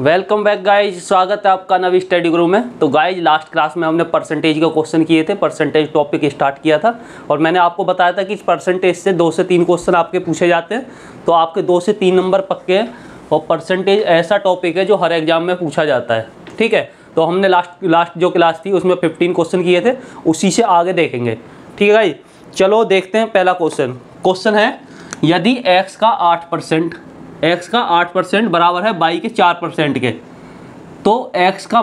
Welcome back guys, स्वागत है आपका नवी स्टडी गुरु में। तो गाइज लास्ट क्लास में हमने परसेंटेज के क्वेश्चन किए थे, परसेंटेज टॉपिक स्टार्ट किया था और मैंने आपको बताया था कि इस परसेंटेज से 2 से 3 क्वेश्चन आपके पूछे जाते हैं। तो आपके 2 से 3 नंबर पक्के हैं और परसेंटेज ऐसा टॉपिक है जो हर एग्जाम में पूछा जाता है। ठीक है, तो हमने लास्ट जो क्लास थी उसमें 15 क्वेश्चन किए थे, उसी से आगे देखेंगे। ठीक है गाइज, चलो देखते हैं पहला क्वेश्चन है यदि x का 8% बराबर है y के 4% के, तो x का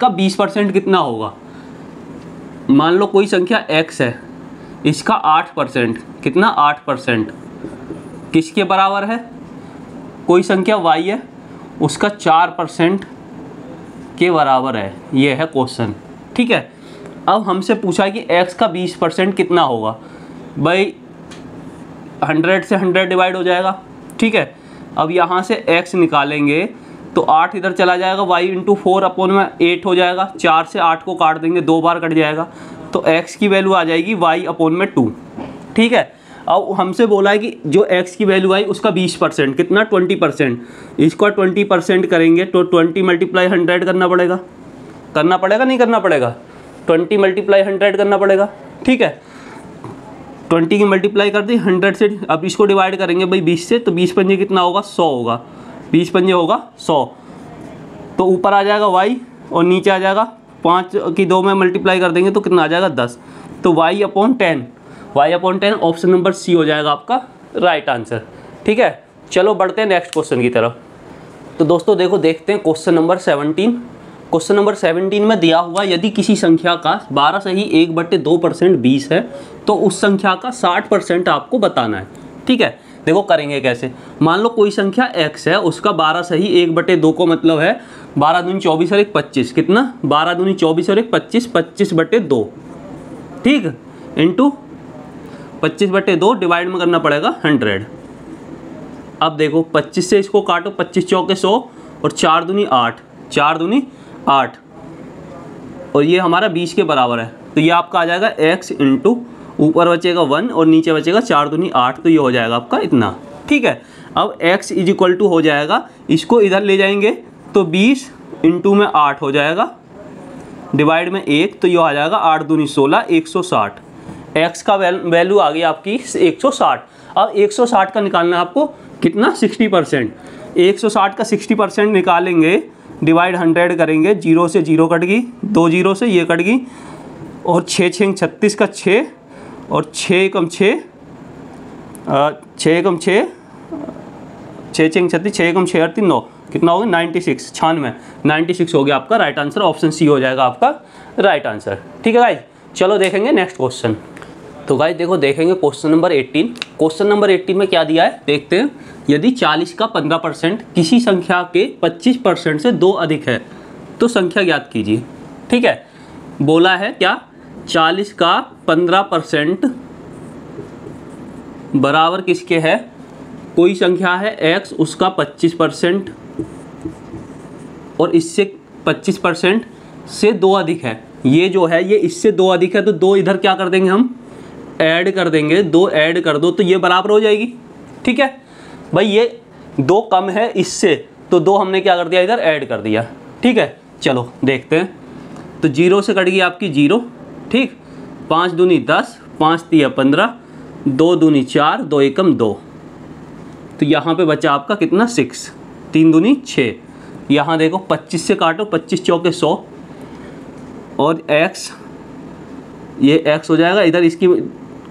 20% कितना होगा। मान लो कोई संख्या x है, इसका 8% कितना 8% किसके बराबर है। कोई संख्या y है, उसका 4% के बराबर है। ये है क्वेश्चन। ठीक है, अब हमसे पूछा है कि x का 20% कितना होगा। भाई 100 से 100 डिवाइड हो जाएगा। ठीक है, अब यहाँ से x निकालेंगे तो 8 इधर चला जाएगा, y इंटू 4 अपॉन में 8 हो जाएगा। 4 से 8 को काट देंगे, 2 बार कट जाएगा, तो x की वैल्यू आ जाएगी y अपॉन में 2। ठीक है, अब हमसे बोला है कि जो x की वैल्यू आई उसका 20% कितना 20%, इसको 20% करेंगे तो 20 मल्टीप्लाई 100 करना पड़ेगा नहीं करना पड़ेगा, 20 मल्टीप्लाई 100 करना पड़ेगा। ठीक है, 20 की मल्टीप्लाई कर दी 100 से, अब इसको डिवाइड करेंगे भाई 20 से, तो 20 पंजे कितना होगा 100 होगा, 20 पंजे होगा 100। तो ऊपर आ जाएगा y और नीचे आ जाएगा 5 की 2 में मल्टीप्लाई कर देंगे तो कितना आ जाएगा 10। तो y upon 10 option number C हो जाएगा आपका राइट आंसर। ठीक है, चलो बढ़ते हैं नेक्स्ट क्वेश्चन की तरफ। तो दोस्तों देखो, देखते हैं क्वेश्चन नंबर 17। क्वेश्चन नंबर 17 में दिया हुआ यदि किसी संख्या का 12 सही 1/2% 20 है तो उस संख्या का 60% आपको बताना है। ठीक है, देखो करेंगे कैसे। मान लो कोई संख्या x है, उसका 12 सही 1/2 को मतलब है 12 दूनी 24 और 1 25, कितना 12 दूनी 24 और 1 25, 25/2। ठीक, इंटू 25/2 डिवाइड में करना पड़ेगा 100। अब देखो 25 से इसको काटो, 25 चौके 100 और 4 दूनी 8, 4 दूनी 8 और ये हमारा 20 के बराबर है। तो ये आपका आ जाएगा x इंटू ऊपर बचेगा 1 और नीचे बचेगा 4 दूनी 8, तो ये हो जाएगा आपका इतना। ठीक है, अब x इज इक्वल टू हो जाएगा, इसको इधर ले जाएंगे तो 20 इंटू में 8 हो जाएगा, डिवाइड में 1, तो ये आ जाएगा 8 दूनी 16, 160। x का वैल्यू आ गई आपकी 160। अब 160 का निकालना है आपको कितना 60%। 160 का 60% निकालेंगे, डिवाइड 100 करेंगे, 0 से 0 कट गई, 2 0 से ये कट गई और 6 6 36 का 6 और 6 कम 6 6 कम 6 6 6 36 6 कम 6 3 9, कितना हो गया 96, 96 हो गया आपका राइट आंसर। ऑप्शन सी हो जाएगा आपका राइट आंसर। ठीक है गाइज, चलो देखेंगे नेक्स्ट क्वेश्चन। तो गाइज देखो, देखेंगे क्वेश्चन नंबर 18। क्वेश्चन नंबर 18 में क्या दिया है देखते हैं। यदि 40 का 15% किसी संख्या के 25% से 2 अधिक है तो संख्या ज्ञात कीजिए। ठीक है, बोला है क्या 40 का 15% बराबर किसके है। कोई संख्या है x, उसका 25% और इससे 25% से 2 अधिक है। ये जो है ये इससे 2 अधिक है, तो 2 इधर क्या कर देंगे हम ऐड कर देंगे, 2 ऐड कर दो तो ये बराबर हो जाएगी। ठीक है भाई, ये 2 कम है इससे, तो 2 हमने क्या कर दिया इधर ऐड कर दिया। ठीक है, चलो देखते हैं। तो 0 से कट गई आपकी 0। ठीक, 5 दूनी 10, 5 तिया 15, 2 दूनी 4, 2 एकम 2, तो यहाँ पे बचा आपका कितना 6, 3 दूनी 6। यहाँ देखो 25 से काटो, 25 चौके 100 और x, ये x हो जाएगा, इधर इसकी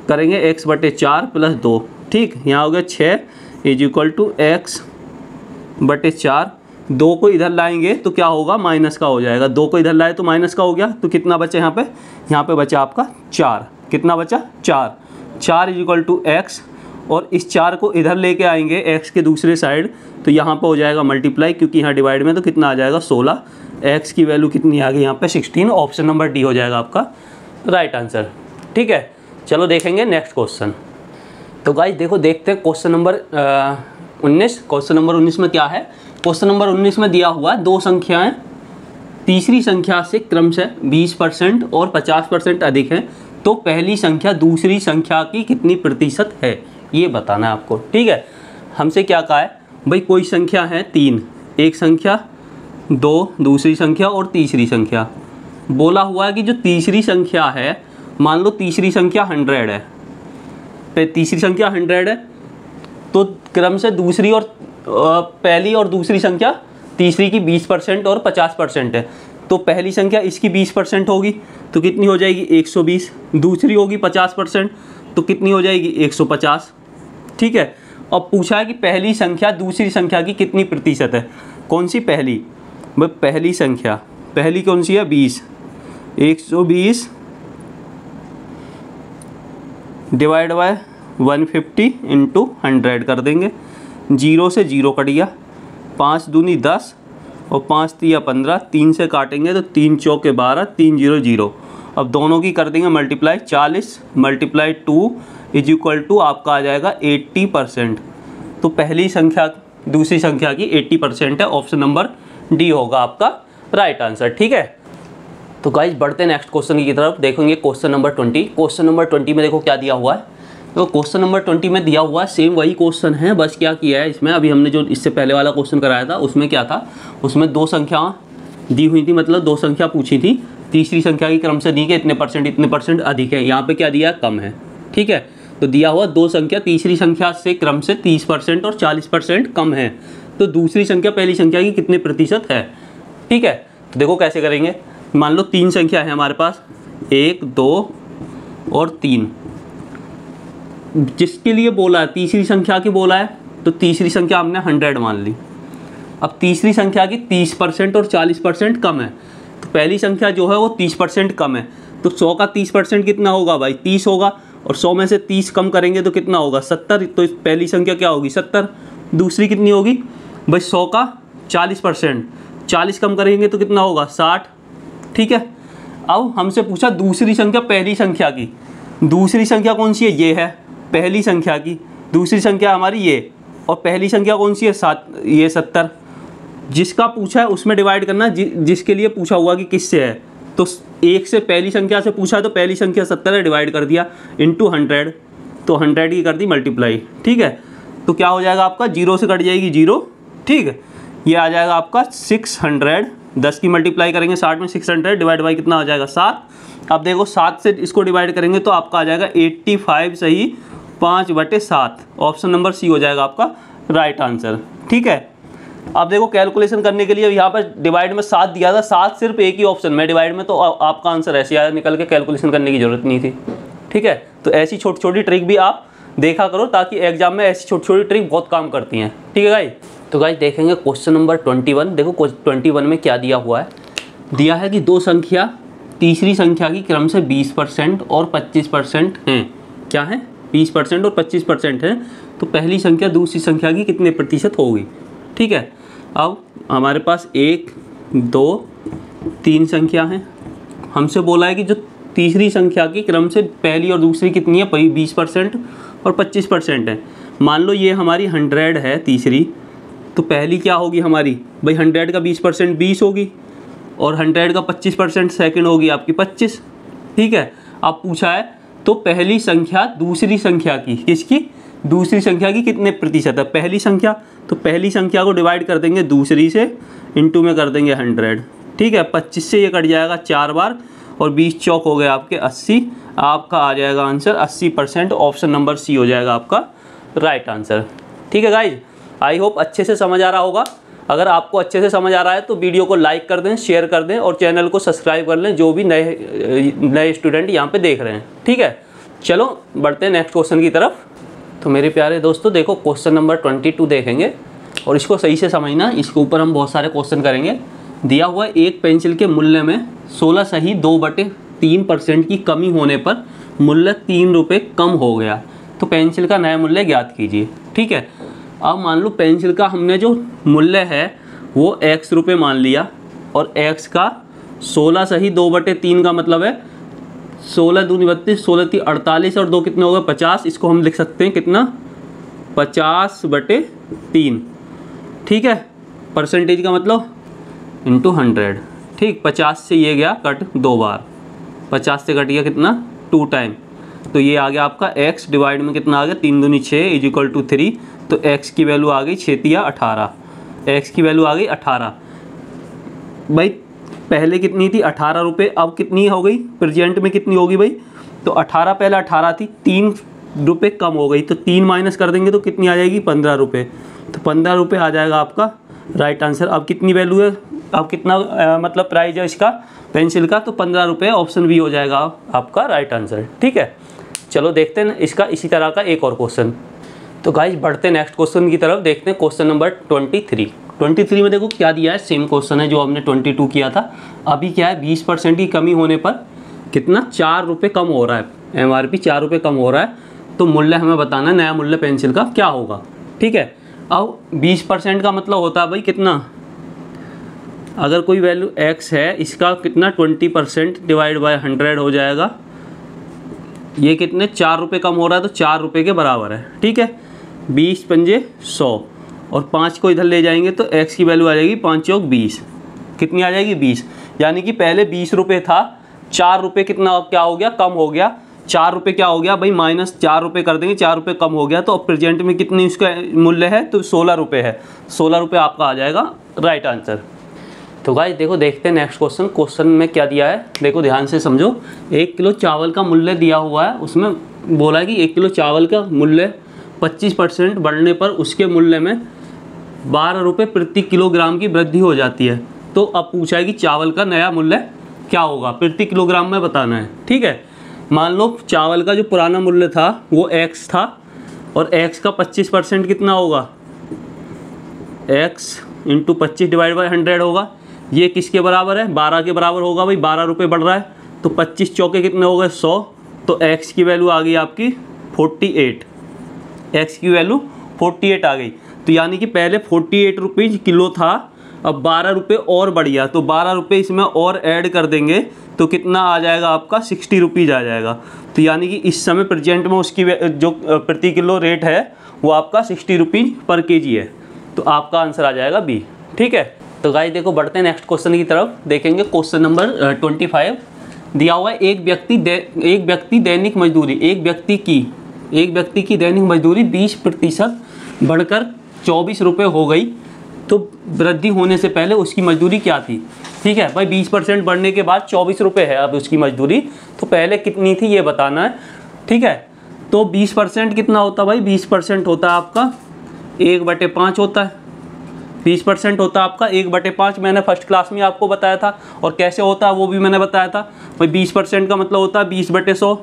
करेंगे x/4 + 2। ठीक, यहाँ हो गया 6 इज इक्वल टू x/4। 2 को इधर लाएंगे तो क्या होगा माइनस का हो जाएगा, 2 को इधर लाए तो माइनस का हो गया, तो कितना बचा यहाँ पे बचा आपका 4। कितना बचा 4 इज इक्वल टू x, और इस 4 को इधर लेके आएंगे x के दूसरे साइड, तो यहाँ पे हो जाएगा मल्टीप्लाई, क्योंकि यहाँ डिवाइड में तो कितना आ जाएगा 16। x की वैल्यू कितनी आ गई यहाँ पे 16। ऑप्शन नंबर डी हो जाएगा आपका राइट आंसर। ठीक है, चलो देखेंगे नेक्स्ट क्वेश्चन। तो गाइस देखो, देखते हैं क्वेश्चन नंबर 19। क्वेश्चन नंबर 19 में क्या है। क्वेश्चन नंबर 19 में दिया हुआ है 2 संख्याएं तीसरी संख्या से क्रमशः 20% और 50% अधिक है, तो पहली संख्या दूसरी संख्या की कितनी प्रतिशत है, ये बताना है आपको। ठीक है, हमसे क्या कहा है भाई, कोई संख्या है 3, एक संख्या 2 दूसरी संख्या और तीसरी संख्या। बोला हुआ है कि जो तीसरी संख्या है, मान लो तीसरी संख्या 100 है, तीसरी संख्या 100 है, तो क्रम से दूसरी और पहली और दूसरी संख्या तीसरी की 20% और 50% है। तो पहली संख्या इसकी 20% होगी तो कितनी हो जाएगी 120, दूसरी होगी 50% तो कितनी हो जाएगी 150। ठीक है। अब पूछा है कि पहली संख्या दूसरी संख्या की कितनी प्रतिशत है। कौन सी पहली? भाई पहली संख्या, पहली कौन सी है 20, 120 डिवाइड बाय 150 इंटू 100 कर देंगे। 0 से 0 कट गया, 5 दूनी 10 और 5 तिया 15, 3 से काटेंगे तो 3 चौके 12, 3 0 0। अब दोनों की कर देंगे multiply, 40 multiply 2 is equal to आपका आ जाएगा 80%। तो पहली संख्या दूसरी संख्या की 80% है। ऑप्शन नंबर डी होगा आपका राइट आंसर। ठीक है। तो गाइज बढ़ते हैं नेक्स्ट क्वेश्चन की तरफ, देखेंगे क्वेश्चन नंबर 20। क्वेश्चन नंबर 20 में देखो क्या दिया हुआ है। तो क्वेश्चन नंबर 20 में दिया हुआ है सेम वही क्वेश्चन है, बस क्या किया है इसमें, अभी हमने जो इससे पहले वाला क्वेश्चन कराया था उसमें क्या था, उसमें 2 संख्या दी हुई थी, मतलब 2 संख्या पूछी थी, तीसरी संख्या की क्रम से दी कि इतने परसेंट अधिक है। यहाँ पे क्या दिया है, कम है। ठीक है। तो दिया हुआ 2 संख्या तीसरी संख्या से क्रम से 30% और 40% कम है, तो दूसरी संख्या पहली संख्या की कितने प्रतिशत है। ठीक है। तो देखो कैसे करेंगे। मान लो 3 संख्या है हमारे पास, 1 2 और 3, जिसके लिए बोला है तीसरी संख्या की बोला है, तो तीसरी संख्या हमने 100 मान ली। अब तीसरी संख्या की 30% और 40% कम है, तो पहली संख्या जो है वो 30% कम है, तो 100 का 30% कितना होगा भाई 30 होगा, और 100 में से 30 कम करेंगे तो कितना होगा 70। तो इस पहली संख्या क्या होगी 70, दूसरी कितनी होगी भाई 100 का 40%, 40 कम करेंगे तो कितना होगा 60। ठीक है। अब हमसे पूछा दूसरी संख्या पहली संख्या की, दूसरी संख्या कौन सी है, ये है पहली संख्या की, दूसरी संख्या हमारी ये, और पहली संख्या कौन सी है 7, ये 70। जिसका पूछा है उसमें डिवाइड करना, जिसके लिए पूछा हुआ कि किससे है, तो 1 से पहली संख्या से पूछा तो पहली संख्या 70 है, डिवाइड कर दिया इंटू 100, तो 100 की कर दी मल्टीप्लाई। ठीक है। तो क्या हो जाएगा आपका 0 से कट जाएगी 0। ठीक है। ये आ जाएगा आपका 600, 10 की मल्टीप्लाई करेंगे 60 में, 600 डिवाइड बाई कितना आ जाएगा 7। अब देखो 7 से इसको डिवाइड करेंगे तो आपका आ जाएगा 85 सही 5/7। ऑप्शन नंबर सी हो जाएगा आपका राइट आंसर। ठीक है। अब देखो कैलकुलेशन करने के लिए यहाँ पर डिवाइड में 7 दिया था, 7 सिर्फ एक ही ऑप्शन में डिवाइड में, तो आपका आंसर ऐसे आया निकल के, कैलकुलेशन करने की जरूरत नहीं थी। ठीक है। तो ऐसी छोटी छोटी ट्रिक भी आप देखा करो, ताकि एग्जाम में ऐसी छोटी छोटी ट्रिक बहुत काम करती हैं। ठीक है गाइस। तो गाइस देखेंगे क्वेश्चन नंबर 21। देखो 21 में क्या दिया हुआ है, दिया है कि 2 संख्या तीसरी संख्या की क्रम से 20% और 25% हैं। क्या है 20% और 25% हैं, तो पहली संख्या दूसरी संख्या की कितने प्रतिशत होगी। ठीक है। अब हमारे पास 1 2 3 संख्या हैं, हमसे बोला है कि जो तीसरी संख्या की क्रम से पहली और दूसरी कितनी है 20% और 25% है। मान लो ये हमारी 100 है तीसरी, तो पहली क्या होगी हमारी भाई 100 का 20% 20 होगी, और 100 का 25% सेकंड होगी आपकी 25। ठीक है। अब पूछा है तो पहली संख्या दूसरी संख्या की, किसकी, दूसरी संख्या की कितने प्रतिशत है। पहली संख्या, तो पहली संख्या को डिवाइड कर देंगे दूसरी से, इंटू में कर देंगे 100। ठीक है। 25 से ये कट जाएगा 4 बार, और 20 चौक हो गए आपके 80। आपका आ जाएगा आंसर 80%। ऑप्शन नंबर सी हो जाएगा आपका राइट आंसर। ठीक है गाइज। आई होप अच्छे से समझ आ रहा होगा। अगर आपको अच्छे से समझ आ रहा है तो वीडियो को लाइक कर दें, शेयर कर दें, और चैनल को सब्सक्राइब कर लें, जो भी नए स्टूडेंट यहाँ पे देख रहे हैं। ठीक है। चलो बढ़ते हैं नेक्स्ट क्वेश्चन की तरफ। तो मेरे प्यारे दोस्तों देखो क्वेश्चन नंबर 22 देखेंगे, और इसको सही से समझना, इसके ऊपर हम बहुत सारे क्वेश्चन करेंगे। दिया हुआ एक पेंसिल के मूल्य में 16 सही 2/3% की कमी होने पर मूल्य 3 रुपये कम हो गया, तो पेंसिल का नया मूल्य ज्ञात कीजिए। ठीक है। अब मान लो पेंसिल का हमने जो मूल्य है वो x रुपये मान लिया, और x का 16 सही 2/3 का मतलब है 16 दूनी 32, 16 × 48, और 2 कितने होगा 50। इसको हम लिख सकते हैं कितना 50/3। ठीक है। परसेंटेज का मतलब इंटू 100। ठीक। 50 से ये गया कट 2 बार, 50 से कट गया कितना 2 टाइम, तो ये आ गया आपका x डिवाइड में कितना आ गया 3 दूनी 6 इज इक्वल टू 3। तो x की वैल्यू आ गई 6 × 18, x की वैल्यू आ गई 18। भाई पहले कितनी थी 18 रुपये, अब कितनी हो गई प्रेजेंट में कितनी होगी भाई, तो 18 पहले 18 थी, 3 रुपये कम हो गई, तो 3 माइनस कर देंगे तो कितनी आ जाएगी 15 रुपये, तो 15 रुपये आ जाएगा आपका राइट आंसर। अब कितनी वैल्यू है, अब कितना मतलब प्राइस है इसका पेंसिल का, तो 15 रुपये, ऑप्शन बी हो जाएगा आपका राइट आंसर। ठीक है, चलो देखते हैं इसका इसी तरह का एक और क्वेश्चन। तो गाइस बढ़ते हैं नेक्स्ट क्वेश्चन की तरफ, देखते हैं क्वेश्चन नंबर 23 में देखो क्या दिया है, सेम क्वेश्चन है जो हमने 22 किया था। अभी क्या है 20% की कमी होने पर कितना 4 रुपये कम हो रहा है, MRP 4 रुपये कम हो रहा है, तो मूल्य हमें बताना है नया मूल्य पेंसिल का क्या होगा। ठीक है, अब 20% का मतलब होता है भाई कितना, अगर कोई वैल्यू x है इसका कितना 20% डिवाइड बाय 100 हो जाएगा, ये कितने 4 रुपये कम हो रहा है तो 4 रुपये के बराबर है। ठीक है, 20 पंजे 100 और 5 को इधर ले जाएंगे तो x की वैल्यू आ जाएगी 5 चौक 20, कितनी आ जाएगी 20, यानी कि पहले 20 रुपये था, 4 रुपये कितना क्या हो गया कम हो गया, 4 रुपये क्या हो गया भाई माइनस 4 रुपये कर देंगे, 4 रुपये कम हो गया, तो अब प्रेजेंट में कितनी उसका मूल्य है तो 16 रुपये है, 16 रुपये आपका आ जाएगा राइट आंसर। तो गाइस देखो देखते हैं नेक्स्ट क्वेश्चन, क्वेश्चन में क्या दिया है देखो ध्यान से समझो। 1 किलो चावल का मूल्य दिया हुआ है, उसमें बोला है कि 1 किलो चावल का मूल्य 25% बढ़ने पर उसके मूल्य में 12 रुपये प्रति किलोग्राम की वृद्धि हो जाती है। तो अब पूछा है कि चावल का नया मूल्य क्या होगा, प्रति किलोग्राम में बताना है। ठीक है, मान लो चावल का जो पुराना मूल्य था वो x था और x का 25% कितना होगा, x इंटू 25 डिवाइड बाई 100 होगा, ये किसके बराबर है 12 के बराबर होगा भाई, 12 रुपये बढ़ रहा है तो 25 चौके कितने हो गए 100, तो x की वैल्यू आ गई आपकी 48, x की वैल्यू 48 आ गई। तो यानी कि पहले 48 रुपीज़ किलो था, अब 12 रुपये और बढ़ गया, तो 12 रुपये इसमें और ऐड कर देंगे तो कितना आ जाएगा आपका 60 रुपीज़ आ जाएगा। तो यानी कि इस समय प्रेजेंट में उसकी जो प्रति किलो रेट है वो आपका 60 रुपीज़ पर केजी है, तो आपका आंसर आ जाएगा बी। ठीक है, तो गाइस देखो बढ़ते हैं नेक्स्ट क्वेश्चन की तरफ, देखेंगे क्वेश्चन नंबर 25 दिया हुआ है। एक व्यक्ति दैनिक मजदूरी एक व्यक्ति की दैनिक मजदूरी 20% बढ़कर 24 रुपये हो गई, तो वृद्धि होने से पहले उसकी मजदूरी क्या थी। ठीक है भाई, 20% बढ़ने के बाद 24 रुपये है अब उसकी मजदूरी, तो पहले कितनी थी ये बताना है। ठीक है, तो 20% कितना होता है भाई, 20% होता है आपका 1/5 होता है, 20% होता है आपका 1/5, मैंने फर्स्ट क्लास में आपको बताया था, और कैसे होता है वो भी मैंने बताया था भाई। 20% का मतलब होता है 20/100,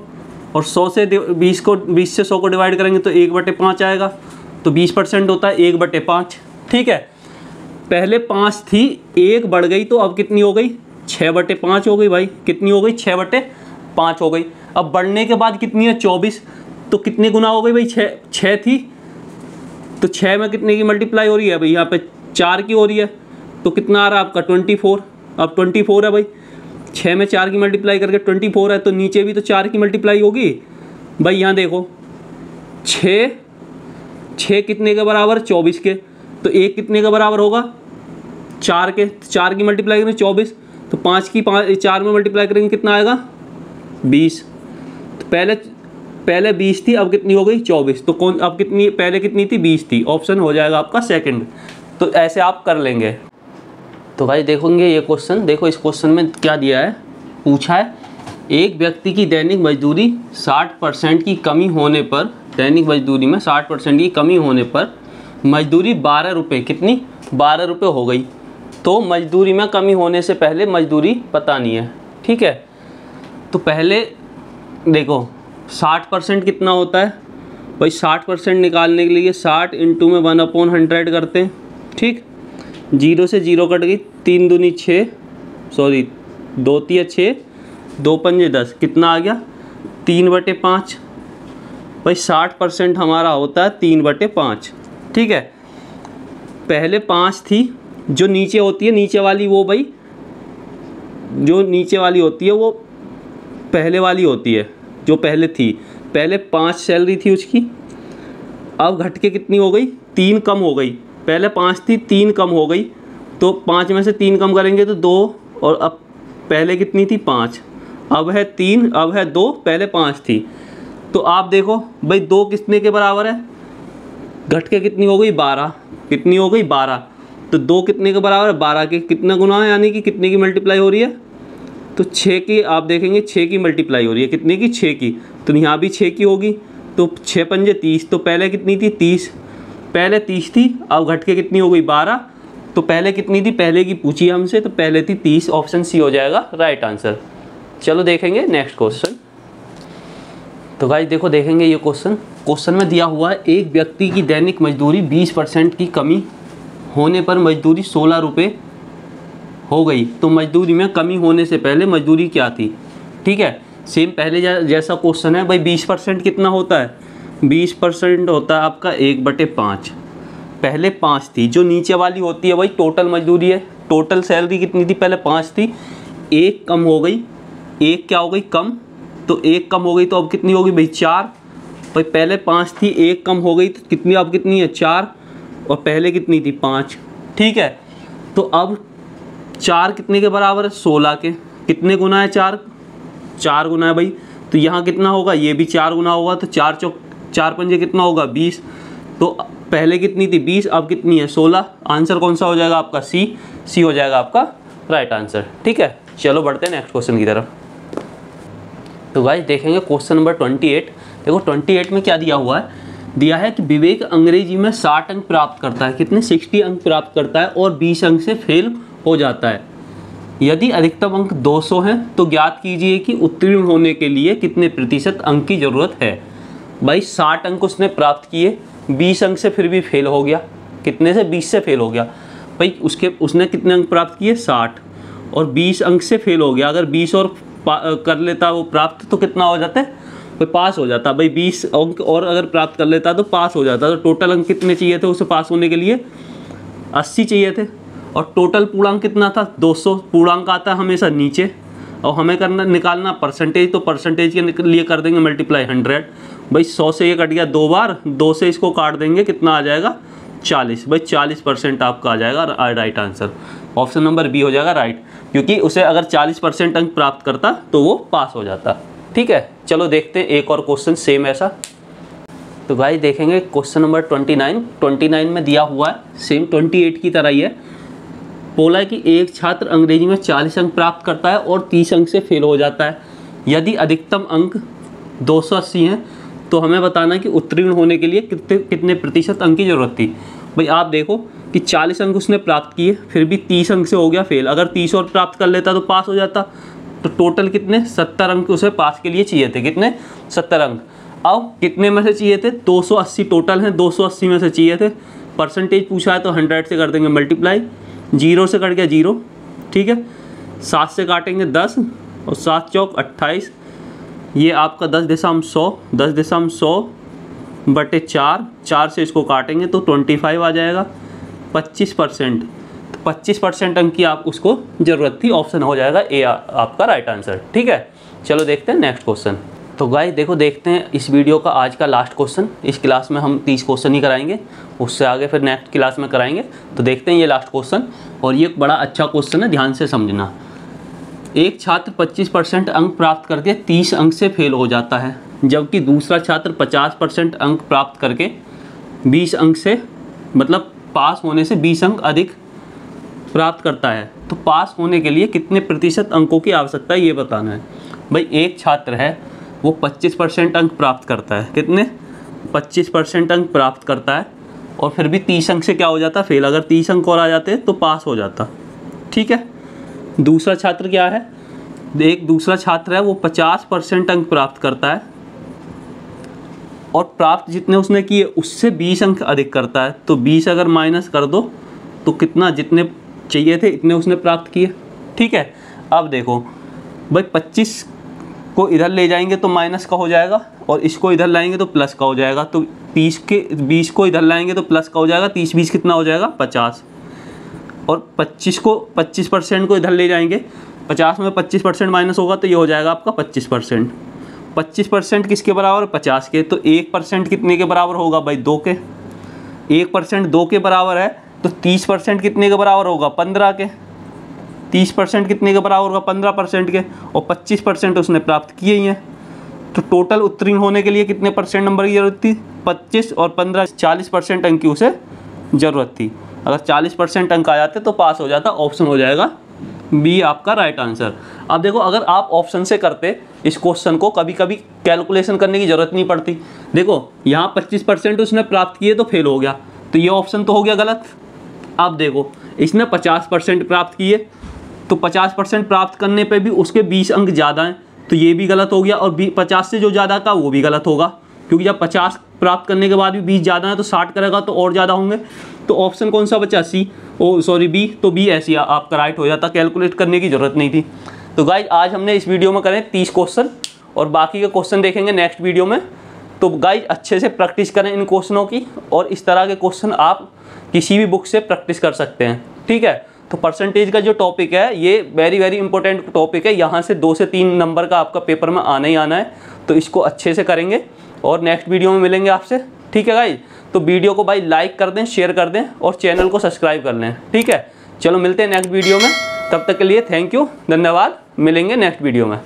और 100 से 20 से 100 को डिवाइड करेंगे तो 1/5 आएगा, तो 20% होता है 1/5। ठीक है, पहले 5 थी, 1 बढ़ गई तो अब कितनी हो गई 6/5 हो गई भाई, कितनी हो गई 6/5 हो गई। अब बढ़ने के बाद कितनी है 24, तो कितने गुना हो गई भाई 6 थी, तो 6 में कितने की मल्टीप्लाई हो रही है भाई, यहाँ पे 4 की हो रही है, तो कितना आ रहा है आपका 24, अब 24 है भाई, 6 में 4 की मल्टीप्लाई करके 24 है, तो नीचे भी तो 4 की मल्टीप्लाई होगी भाई। यहाँ देखो 6 कितने के बराबर 24 के, तो 1 कितने के बराबर होगा 4 के, 4 की मल्टीप्लाई करेंगे 24, तो 5 की 4 में मल्टीप्लाई करेंगे कितना आएगा 20, तो पहले 20 थी अब कितनी हो गई 24, तो कौन अब कितनी पहले कितनी थी 20 थी, ऑप्शन हो जाएगा आपका सेकंड। तो ऐसे आप कर लेंगे। तो भाई देखोगे ये क्वेश्चन, देखो इस क्वेश्चन में क्या दिया है, पूछा है एक व्यक्ति की दैनिक मजदूरी 60% की कमी होने पर, दैनिक मजदूरी में 60% की कमी होने पर मजदूरी 12 रुपये, कितनी 12 रुपये हो गई। तो मजदूरी में कमी होने से पहले मजदूरी बतानी है। ठीक है, तो पहले देखो 60% कितना होता है भाई, 60% निकालने के लिए 60 इंटू में 1/100 करते हैं। ठीक, 0 से 0 कट गई, 3 दूनी 6, सॉरी 2 तिया 6, 2 पंजे 10, कितना आ गया 3/5 भाई। 60% हमारा होता है 3/5। ठीक है, पहले 5 थी, जो नीचे होती है नीचे वाली वो भाई, जो नीचे वाली होती है वो पहले वाली होती है, जो पहले थी, पहले 5 सैलरी थी उसकी, अब घट के कितनी हो गई 3 कम हो गई, पहले 5 थी 3 कम हो गई, तो 5 में से 3 कम करेंगे तो 2, और अब पहले कितनी थी 5, अब है 3, अब है 2, पहले 5 थी। तो आप देखो भाई 2 कितने के बराबर है, घट के कितनी हो गई 12, कितनी हो गई 12, तो 2 कितने के बराबर है, 12 के कितना गुना है, यानी कि कितने की मल्टीप्लाई हो रही है, तो 6 की आप देखेंगे 6 की मल्टीप्लाई हो रही है, कितने की, 6 की। तो यहाँ भी 6 की होगी, तो 6 पंजे 30, तो पहले कितनी थी, 30, पहले 30 थी, अब घट के कितनी हो गई, 12। तो पहले कितनी थी, पहले की पूछी हमसे, तो पहले थी 30, ऑप्शन सी हो जाएगा राइट आंसर। चलो देखेंगे नेक्स्ट क्वेश्चन। तो गाइस देखो देखेंगे ये क्वेश्चन में दिया हुआ है, एक व्यक्ति की दैनिक मजदूरी 20% की कमी होने पर मजदूरी 16 रुपये हो गई, तो मजदूरी में कमी होने से पहले मजदूरी क्या थी। ठीक है, सेम पहले जैसा क्वेश्चन है भाई। 20% कितना होता है, 20% होता है आपका 1/5। पहले 5 थी, जो नीचे वाली होती है भाई टोटल मजदूरी है। टोटल सैलरी कितनी थी, पहले 5 थी, 1 कम हो गई, 1 क्या हो गई, कम, तो 1 कम हो गई, तो अब कितनी होगी भाई, 4। भाई पहले 5 थी, 1 कम हो गई, तो कितनी, अब कितनी है, 4, और पहले कितनी थी, 5। ठीक है, तो अब 4 कितने के बराबर है, 16 के। कितने गुना है, 4 गुना है भाई, तो यहाँ कितना होगा, ये भी 4 गुना होगा, तो 4 चौक 4 पंजे कितना होगा, 20। तो पहले कितनी थी, 20, अब कितनी है, 16। आंसर कौन सा हो जाएगा आपका, सी हो जाएगा आपका राइट आंसर। ठीक है, चलो बढ़ते हैं नेक्स्ट क्वेश्चन की तरफ। तो गाइस देखेंगे क्वेश्चन नंबर 28। देखो 28 में क्या दिया हुआ है, दिया है कि विवेक अंग्रेजी में 60 अंक प्राप्त करता है, कितने, 60 अंक प्राप्त करता है और 20 अंक से फेल हो जाता है। यदि अधिकतम अंक 200 हैं तो ज्ञात कीजिए कि उत्तीर्ण होने के लिए कितने प्रतिशत अंक की ज़रूरत है। भाई 60 अंक उसने प्राप्त किए, 20 अंक से फिर भी फेल हो गया, कितने से, 20 से फेल हो गया। भाई उसने कितने अंक प्राप्त किए, 60, और 20 अंक से फेल हो गया। अगर 20 और कर लेता वो प्राप्त, तो कितना हो जाता है, भाई पास हो जाता। भाई 20 अंक और अगर प्राप्त कर लेता तो पास हो जाता। तो टोटल अंक कितने चाहिए थे उसे पास होने के लिए, 80 चाहिए थे, और टोटल पूर्णांक कितना था, 200। पूर्णांक आता है हमेशा नीचे, और हमें निकालना परसेंटेज, तो परसेंटेज के लिए कर देंगे मल्टीप्लाई 100। भाई 100 से ये कट गया 2 बार, 2 से इसको काट देंगे, कितना आ जाएगा, 40। भाई 40% आपका आ जाएगा right answer. Option number B हो जाएगा राइट, क्योंकि उसे अगर 40% अंक प्राप्त करता तो वो पास हो जाता। ठीक है, चलो देखते हैं एक और क्वेश्चन सेम ऐसा। तो भाई देखेंगे क्वेश्चन नंबर 29 में दिया हुआ है, सेम 28 की तरह ही है। बोला है कि एक छात्र अंग्रेजी में 40 अंक प्राप्त करता है और 30 अंक से फेल हो जाता है। यदि अधिकतम अंक 280 हैं तो हमें बताना है कि उत्तीर्ण होने के लिए कितने प्रतिशत अंक की ज़रूरत थी। भाई आप देखो कि 40 अंक उसने प्राप्त किए, फिर भी 30 अंक से हो गया फेल। अगर 30 और प्राप्त कर लेता तो पास हो जाता। तो टोटल कितने, 70 अंक उसे पास के लिए चाहिए थे, कितने, 70 अंक। अब कितने में से चाहिए थे, 280 टोटल हैं, 280 में से चाहिए थे। परसेंटेज पूछा है तो 100 से कर देंगे मल्टीप्लाई, 0 से कट गया 0। ठीक है, 7 से काटेंगे 10, और 7 चौक 28, ये आपका 10.100 बटे 4 से इसको काटेंगे तो 25 आ जाएगा। 25%, तो 25% अंक की आप उसको ज़रूरत थी। ऑप्शन हो जाएगा ए आपका राइट आंसर। ठीक है, चलो देखते हैं नेक्स्ट क्वेश्चन। तो गाइस देखो देखते हैं इस वीडियो का आज का लास्ट क्वेश्चन। इस क्लास में हम 30 क्वेश्चन ही कराएंगे, उससे आगे फिर नेक्स्ट क्लास में कराएंगे। तो देखते हैं ये लास्ट क्वेश्चन, और ये बड़ा अच्छा क्वेश्चन है, ध्यान से समझना। एक छात्र 25% अंक प्राप्त करके 30 अंक से फेल हो जाता है, जबकि दूसरा छात्र 50% अंक प्राप्त करके 20 अंक से, मतलब पास होने से 20 अंक अधिक प्राप्त करता है। तो पास होने के लिए कितने प्रतिशत अंकों की आवश्यकता है ये बताना है। भाई एक छात्र है, वो 25% अंक प्राप्त करता है, कितने, 25% अंक प्राप्त करता है, और फिर भी 30 अंक से क्या हो जाता, फेल। अगर 30 अंक और आ जाते तो पास हो जाता। ठीक है, दूसरा छात्र क्या है, एक दूसरा छात्र है, वो 50% अंक प्राप्त करता है, और प्राप्त जितने उसने किए उससे 20 अंक अधिक करता है। तो 20 अगर माइनस कर दो तो कितना, जितने चाहिए थे इतने उसने प्राप्त किए। ठीक है, अब देखो भाई 25 को इधर ले जाएंगे तो माइनस का हो जाएगा, और इसको इधर लाएंगे तो प्लस का हो जाएगा। तो 20 को इधर लाएंगे तो प्लस का हो जाएगा, 30 कितना हो जाएगा, 50। और 25% को इधर ले जाएंगे, 50 में 25% माइनस होगा तो ये हो जाएगा आपका 25%। 25% किसके बराबर, 50 के। तो 1% कितने के बराबर होगा भाई, 2 के। 1% 2 के बराबर है, तो 30% कितने के बराबर होगा, 15 के। 30% कितने के बराबर होगा, 15% के, और 25% उसने प्राप्त किए ही हैं। तो टोटल उत्तीर्ण होने के लिए कितने परसेंट नंबर की ज़रूरत थी, 25 और 15, 40% अंक की उसे ज़रूरत थी। अगर 40% अंक आ जाते तो पास हो जाता, ऑप्शन हो जाएगा बी आपका राइट आंसर। अब देखो अगर आप ऑप्शन से करते इस क्वेश्चन को, कभी कभी कैलकुलेशन करने की जरूरत नहीं पड़ती। देखो यहाँ 25% उसने प्राप्त किए तो फेल हो गया, तो ये ऑप्शन तो हो गया गलत। अब देखो इसने 50% प्राप्त किए, तो 50% प्राप्त करने पे भी उसके 20 अंक ज़्यादा हैं, तो ये भी गलत हो गया। और 50 से जो ज़्यादा का वो भी गलत होगा, क्योंकि जब 50 प्राप्त करने के बाद भी 20 ज़्यादा है तो 60 करेगा तो और ज़्यादा होंगे। तो ऑप्शन कौन सा बचा? सी, ओ सॉरी बी। तो बी ऐसी आपका राइट हो जाता, कैलकुलेट करने की ज़रूरत नहीं थी। तो गाइज आज हमने इस वीडियो में करें 30 क्वेश्चन, और बाकी के क्वेश्चन देखेंगे नेक्स्ट वीडियो में। तो गाइज अच्छे से प्रैक्टिस करें इन क्वेश्चनों की, और इस तरह के क्वेश्चन आप किसी भी बुक से प्रैक्टिस कर सकते हैं, ठीक है। तो परसेंटेज का जो टॉपिक है ये वेरी वेरी इंपॉर्टेंट टॉपिक है, यहाँ से 2 से 3 नंबर का आपका पेपर में आना ही आना है। तो इसको अच्छे से करेंगे और नेक्स्ट वीडियो में मिलेंगे आपसे, ठीक है गाइज। तो वीडियो को भाई लाइक कर दें, शेयर कर दें और चैनल को सब्सक्राइब कर लें, ठीक है। चलो मिलते हैं नेक्स्ट वीडियो में, तब तक के लिए थैंक यू, धन्यवाद, मिलेंगे नेक्स्ट वीडियो में।